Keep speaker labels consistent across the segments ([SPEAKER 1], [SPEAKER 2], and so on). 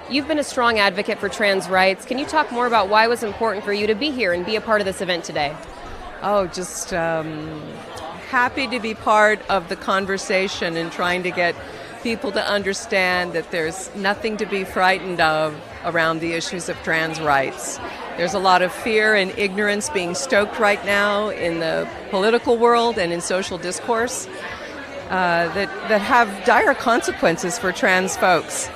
[SPEAKER 1] You've been a strong advocate for trans rights. Can you talk more about why it was important for you to be here and be a part of this event today?
[SPEAKER 2] Oh, just happy to be part of the conversation and trying to get people to understand that there's nothing to be frightened of around the issues of trans rights. There's a lot of fear and ignorance being stoked right now in the political world and in social discourse that have dire consequences for trans folks.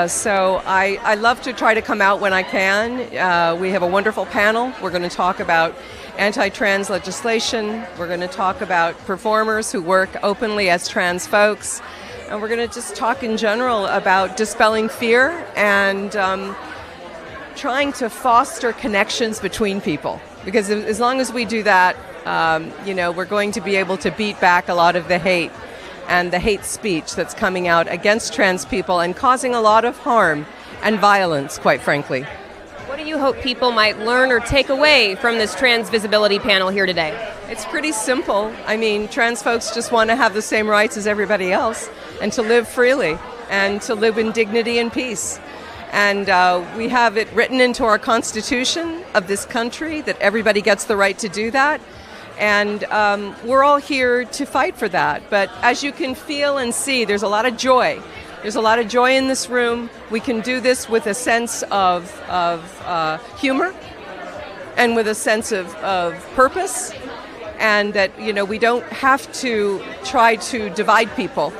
[SPEAKER 2] So I love to try to come out when I can. We have a wonderful panel. We're going to talk about anti-trans legislation. We're going to talk about performers who work openly as trans folks. And we're going to just talk in general about dispelling fear and trying to foster connections between people. Because as long as we do that, we're going to be able to beat back a lot of the hate and the hate speech that's coming out against trans people and causing a lot of harm and violence, quite frankly.
[SPEAKER 1] What do you hope people might learn or take away from this trans visibility panel here today?
[SPEAKER 2] It's pretty simple. I mean, trans folks just want to have the same rights as everybody else and to live freely and to live in dignity and peace. And we have it written into our Constitution of this country that everybody gets the right to do that. And we're all here to fight for that. But as you can feel and see, there's a lot of joy. There's a lot of joy in this room. We can do this with a sense of humor and with a sense of purpose. And that, we don't have to try to divide people.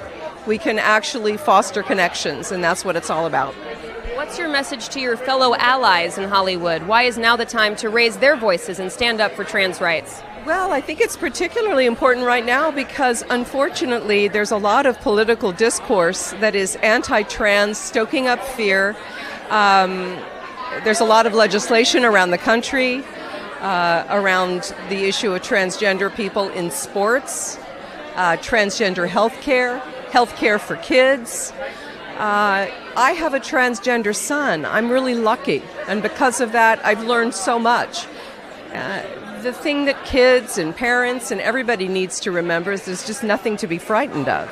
[SPEAKER 2] We can actually foster connections, and that's what it's all about.
[SPEAKER 1] What's your message to your fellow allies in Hollywood? Why is now the time to raise their voices and stand up for trans rights?
[SPEAKER 2] Well, I think it's particularly important right now because, unfortunately, there's a lot of political discourse that is anti-trans, stoking up fear. There's a lot of legislation around the country around the issue of transgender people in sports, transgender healthcare for kids. I have a transgender son. I'm really lucky, and because of that, I've learned so much. The thing that kids and parents and everybody needs to remember is there's just nothing to be frightened of.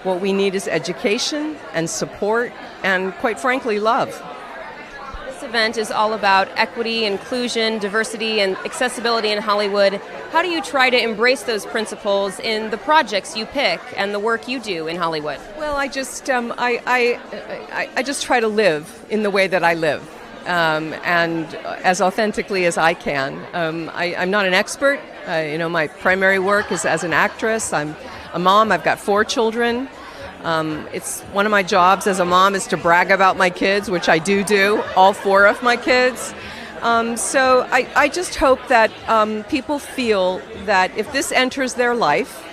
[SPEAKER 2] What we need is education and support and, quite frankly, love.
[SPEAKER 1] This event is all about equity, inclusion, diversity, and accessibility in Hollywood. How do you try to embrace those principles in the projects you pick and the work you do in Hollywood?
[SPEAKER 2] Well, I just try to live in the way that I live. And as authentically as I can. I'm not an expert. My primary work is as an actress. I'm a mom. I've got 4 children. It's one of my jobs as a mom is to brag about my kids, which I do, all 4 of my kids. So I just hope that people feel that if this enters their life,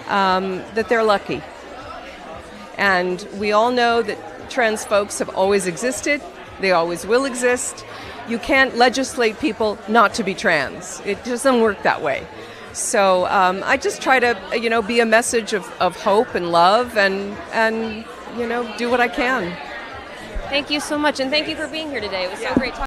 [SPEAKER 2] that they're lucky. And we all know that trans folks have always existed. They always will exist. You can't legislate people not to be trans. It doesn't work that way. So I just try to, be a message of hope and love and do what I can.
[SPEAKER 1] Thank you so much, and thank you for being here today. It was so great talking.